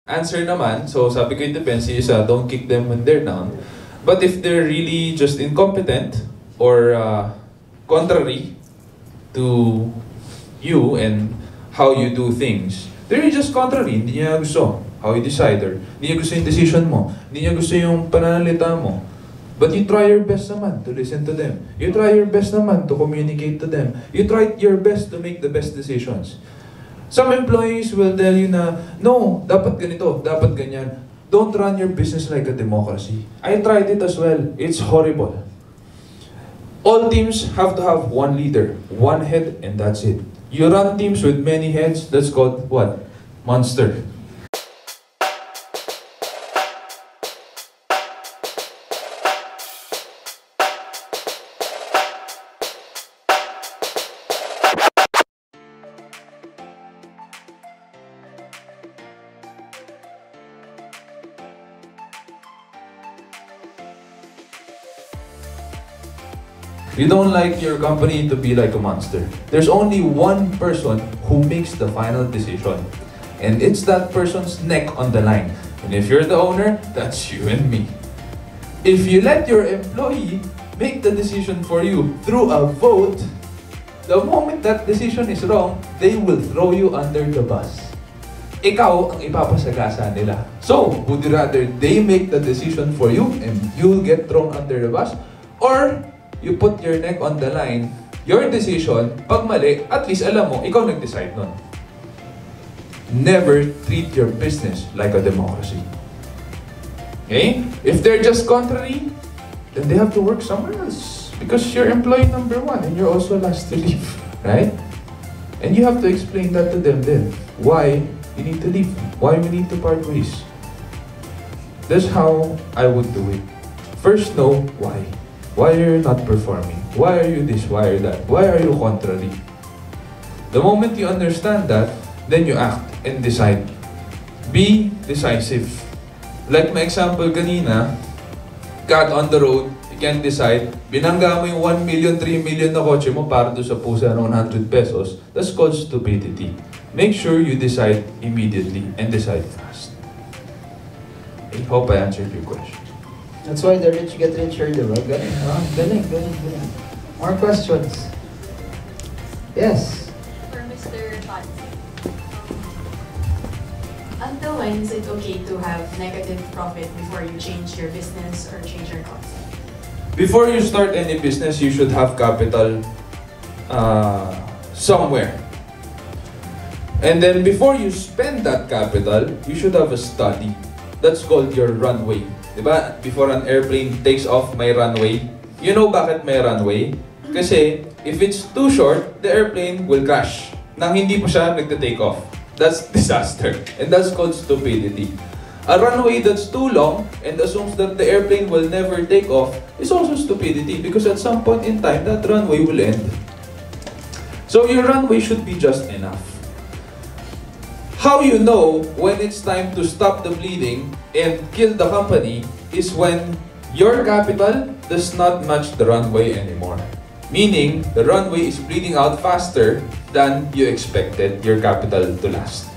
answer naman, so sabi ko it depends, is don't kick them when they're down. But if they're really just incompetent or contrary to you and how you do things, they're just contrary, hindi niya gusto how you decide, or hindi niya gusto yung decision mo, hindi niya gusto yung pananalita mo. But you try your best naman to listen to them. You try your best naman to communicate to them. You try your best to make the best decisions. Some employees will tell you na, no, dapat ganito, dapat ganyan. Don't run your business like a democracy. I tried it as well. It's horrible. All teams have to have one leader, one head, and that's it. You run teams with many heads, that's called what? Monster. You don't like your company to be like a monster. There's only one person who makes the final decision. And it's that person's neck on the line. And if you're the owner, that's you and me. If you let your employee make the decision for you through a vote, the moment that decision is wrong, they will throw you under the bus. Ikaw ang ipapasagasa nila. So, would you rather they make the decision for you and you'll get thrown under the bus? Or you put your neck on the line, your decision, pag mali, at least alam mo, ikaw nag-decide nun. Never treat your business like a democracy. Okay? If they're just contrary, then they have to work somewhere else. Because you're employee number one and you're also last to leave. Right? And you have to explain that to them then. Why you need to leave. Why we need to part ways. That's how I would do it. First know why. Why are you not performing? Why are you this? Why are you that? Why are you contrary? The moment you understand that, then you act and decide. Be decisive. Like my example kanina, got on the road, you can't decide, binangga mo yung 1 million, 3 million na kotse mo para doon sa pusa ng 100 pesos, that's called stupidity. Make sure you decide immediately and decide fast. I hope I answered your question. That's why the rich get richer, diba? Galing, ha? Galing. More questions? Yes? For Mr. Pat, until when is it okay to have negative profit before you change your business or change your concept? Before you start any business, you should have capital somewhere. And then before you spend that capital, you should have a study. That's called your runway. Diba? Before an airplane takes off, may runway. You know bakit may runway? Kasi if it's too short, the airplane will crash nang hindi pa siya nagte-take off. That's disaster. And that's called stupidity. A runway that's too long and assumes that the airplane will never take off is also stupidity because at some point in time, that runway will end. So your runway should be just enough. How you know when it's time to stop the bleeding and kill the company is when your capital does not match the runway anymore. Meaning, the runway is bleeding out faster than you expected your capital to last.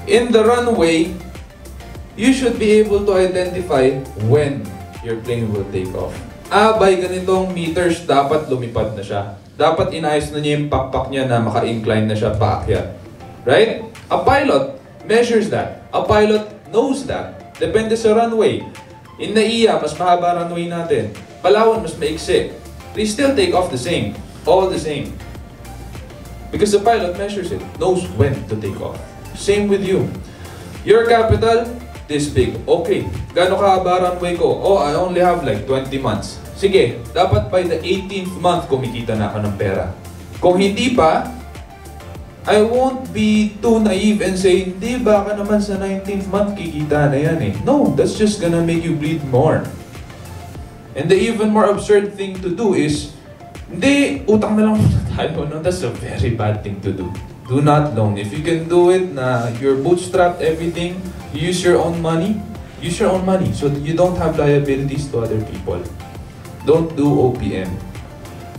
In the runway, you should be able to identify when your plane will take off. By ganitong meters, dapat lumipad na siya. Dapat inayos na niya yung pakpak niya na maka-incline na siya paakyat. Right? A pilot measures that. A pilot knows that. Depende sa runway. In NAIA, mas mahaba runway natin. Palawan, mas maiksi. They still take off the same. All the same. Because the pilot measures it. Knows when to take off. Same with you. Your capital, this big. Okay. Gano'ng kahaba runway ko? Oh, I only have like 20 months. Sige, dapat by the 18th month kumikita na ako ng pera. Kung hindi pa, I won't be too naive and say, hindi, baka naman sa 19th month kikita na yan eh. No, that's just gonna make you bleed more. And the even more absurd thing to do is, hindi, utang na lang muna tayo. No? That's a very bad thing to do. Do not loan. If you can do it na you're bootstrapped everything, you use your own money, use your own money so that you don't have liabilities to other people. Don't do OPM.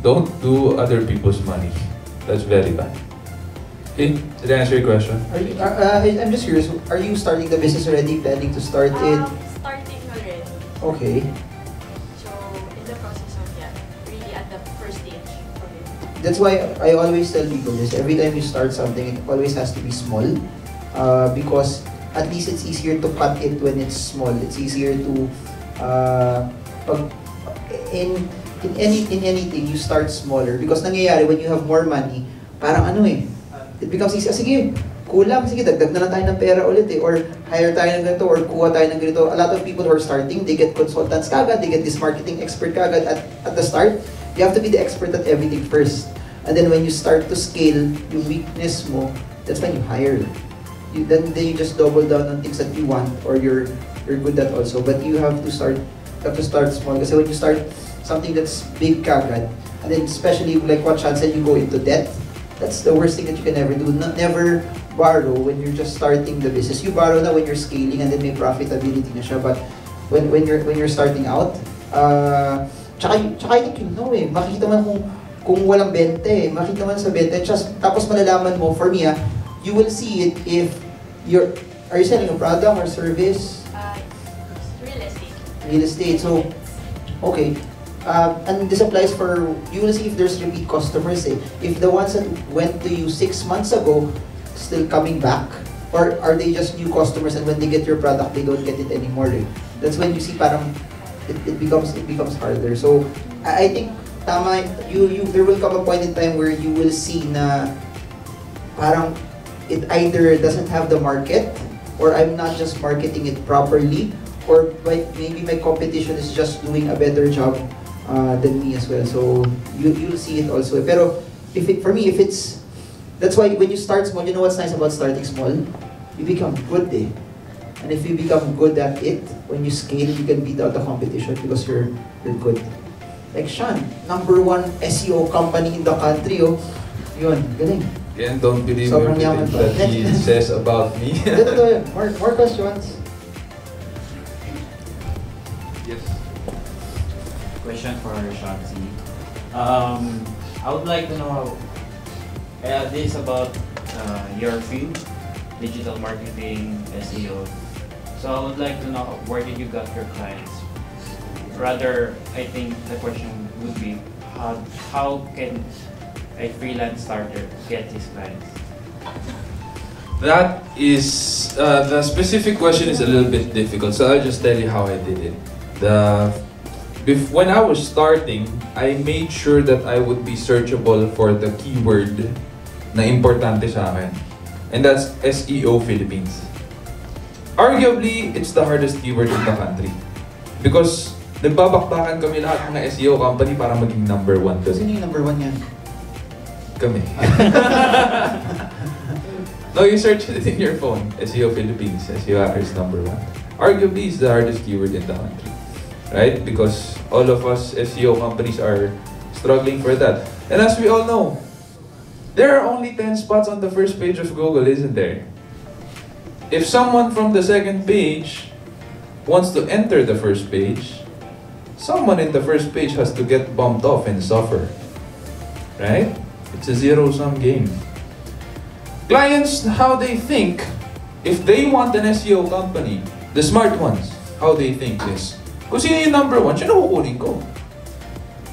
Don't do other people's money. That's very bad. Did I answer your question? I'm just curious, are you starting the business already, planning to start it? Starting already. Okay. So, in the process of really at the first stage of it. That's why I always tell people this. Every time you start something, it always has to be small. Because at least it's easier to cut it when it's small. It's easier to in anything you start smaller because nangyayari when you have more money, parang it becomes easy. Sige, kulang, sige, dagdag na lang tayo ng pera ulit or hire tayo ng ganito or kuha tayo ng ganito. A lot of people who are starting, they get consultants kagad, they get this marketing expert kagad at the start. You have to be the expert at everything first. And then when you start to scale yung weakness mo, that's when you hire. Then you just double down on things that you want or you're good at also. But you have to start small. Kasi when you start something that's big kagad, and then especially like what Sean said, you go into debt. That's the worst thing that you can ever do. Never borrow when you're just starting the business. You borrow na when you're scaling and then may profitability na siya. But when you're starting out, tsaka I think makikita man kung walang bente, makikita man sa bente, tapos malalaman mo, for me you will see it if are you selling a product or service? Real estate. Real estate. So, okay. And this applies for, you will see if there's repeat customers. If the ones that went to you 6 months ago still coming back, or are they just new customers and when they get your product, they don't get it anymore. That's when you see parang it becomes harder. So, I think tama, there will come a point in time where you will see na parang it either doesn't have the market or I'm not just marketing it properly or maybe my competition is just doing a better job than me as well. So you'll see it also. Pero that's why when you start small, you know what's nice about starting small? You become good And if you become good at it, when you scale, you can beat out the competition because you're good. Like Sean, #1 SEO company in the country, yun, galing. Again, don't believe Sobrang everything yaman that he says about me. Ito, more questions? Yes. Question for Shanti. I would like to know this about your field, digital marketing, SEO. So I would like to know where did you get your clients? Rather, I think the question would be how can a freelance starter get his clients? That is, the specific question is a little bit difficult, so I'll just tell you how I did it. When I was starting, I made sure that I would be searchable for the keyword na importante sa akin. And that's SEO Philippines. Arguably, it's the hardest keyword in the country. Because nagbabakbakan kami lahat mga SEO company para maging #1 doon. Sino yung #1 yan? Kami. No, you search it in your phone. SEO Philippines. SEO is #1. Arguably, it's the hardest keyword in the country. Right? Because all of us SEO companies are struggling for that. And as we all know, there are only 10 spots on the first page of Google, isn't there? If someone from the second page wants to enter the first page, someone in the first page has to get bumped off and suffer. Right? It's a zero-sum game. Clients, how they think, if they want an SEO company, the smart ones, how they think is, kung sino yung #1, siya na kukunin ko.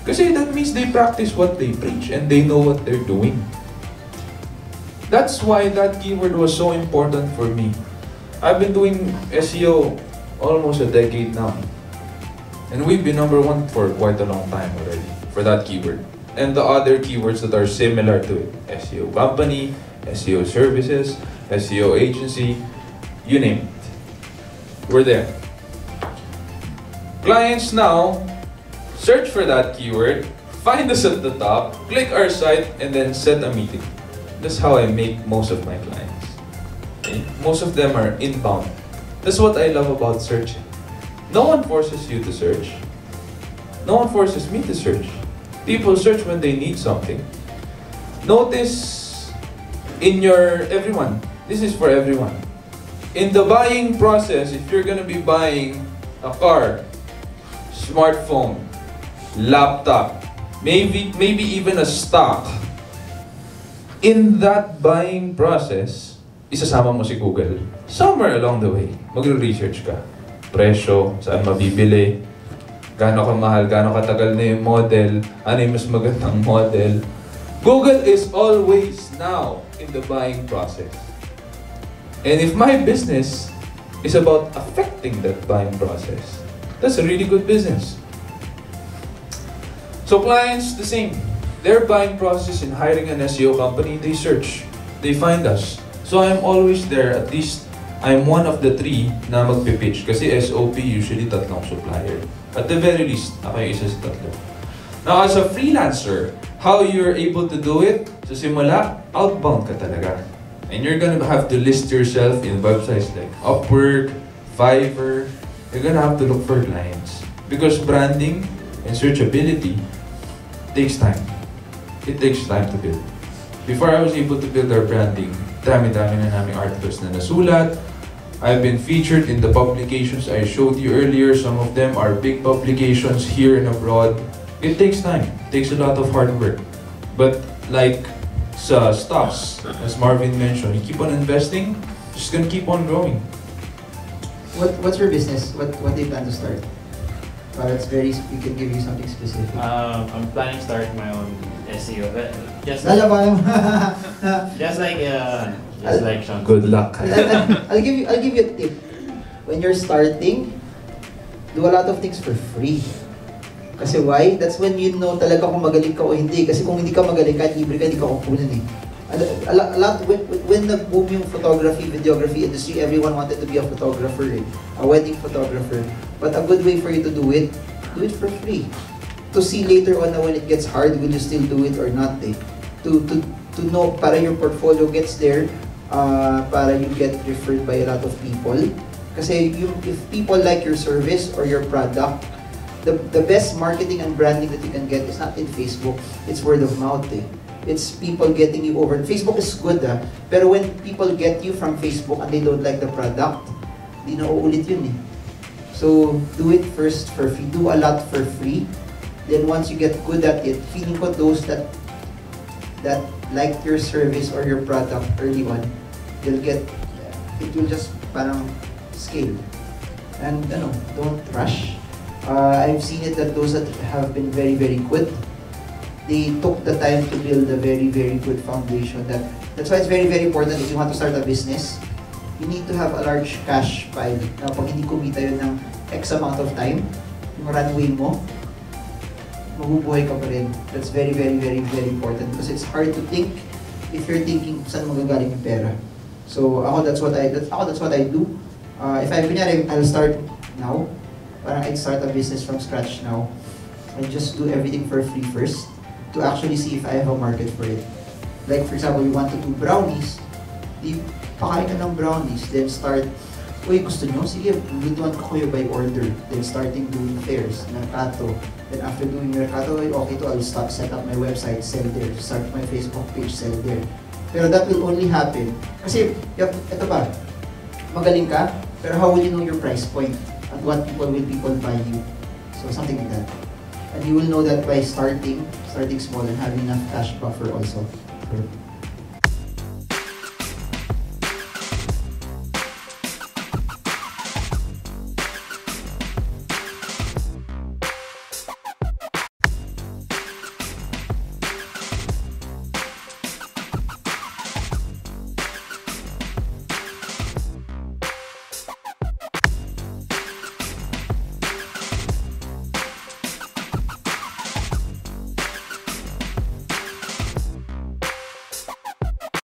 Kasi that means they practice what they preach and they know what they're doing. That's why that keyword was so important for me. I've been doing SEO almost a decade now. And we've been #1 for quite a long time already for that keyword. And the other keywords that are similar to it. SEO company, SEO services, SEO agency, you name it. We're there. Clients now search for that keyword, find us at the top, click our site, and then set a meeting. That's how I make most of my clients. Okay? Most of them are inbound. That's what I love about searching. No one forces you to search. No one forces me to search. People search when they need something. Notice everyone, this is for everyone. In the buying process, if you're gonna be buying a car, smartphone, laptop, maybe even a stock, In that buying process, isasama mo si Google. Somewhere along the way, magre-research ka. Presyo, saan mabibili, gaano kamahal, gaano katagal na yung model, ano yung mas magandang model. Google is always now in the buying process. And if my business is about affecting that buying process, that's a really good business. So clients, the same. Their buying process in hiring an SEO company, they search, they find us. So I'm always there, at least I'm one of the 3 na magpipitch. Kasi SOP usually 3 supplier. At the very least, ako yung isa sa 3. Now as a freelancer, how you're able to do it? Sa simula, outbound ka talaga. And you're gonna have to list yourself in websites like Upwork, Fiverr. You're gonna have to look for clients. Because branding and searchability takes time. It takes time to build. Before I was able to build our branding, dami-dami na naming articles na nasulat. I've been featured in the publications I showed you earlier. Some of them are big publications here and abroad. It takes time. It takes a lot of hard work. But like sa stocks, as Marvin mentioned, you keep on investing, just gonna keep on growing. What's your business? What do you plan to start? It's very, we can give you something specific. I'm planning to start my own SEO. Just like Sean. Good luck. I'll give you a tip. When you're starting, do a lot of things for free. Kasi why? That's when you know talaga kung magaling ka o hindi. Kasi kung hindi ka magaling, kahit libre ka, hindi ka kukunan eh. A lot, when nag-boom yung photography, videography industry, everyone wanted to be a photographer eh. A wedding photographer. But a good way for you to do it for free. To see later on na when it gets hard, will you still do it or not eh. To know, para your portfolio gets there, para you get referred by a lot of people. Kasi if people like your service or your product, the best marketing and branding that you can get is not in Facebook, it's word of mouth eh. It's people getting you over. Facebook is good pero when people get you from Facebook and they don't like the product, di na uulit yun eh. So do it first for free, do a lot for free. Then once you get good at it, feeling ko those that like your service or your product early on, it will just parang scale. And don't rush. I've seen it that those that have been very, very good, they took the time to build a very, very good foundation. That's why it's very, very important if you want to start a business, you need to have a large cash pile. Na pag hindi kumita yun ng X amount of time, yung runway mo, mabubuhay ka pa rin. That's very, very, very, very important because it's hard to think if you're thinking saan magagaling yung pera. So that's what I do. If I'll start now. Parang I'd start a business from scratch now. I just do everything for free first to actually see if I have a market for it. Like for example, you want to do brownies, pakain ka ng brownies, then start, uy, gusto nyo? Sige, lutuan ko kayo by order. Then starting doing fairs, mercato. Then after doing mercato, okay to, I'll set up my website, sell there. Start my Facebook page, sell there. Pero that will only happen. Kasi, ito ba, magaling ka, pero how will you know your price point? At what will people buy you? So something like that. And you will know that by starting small and having enough cash buffer also.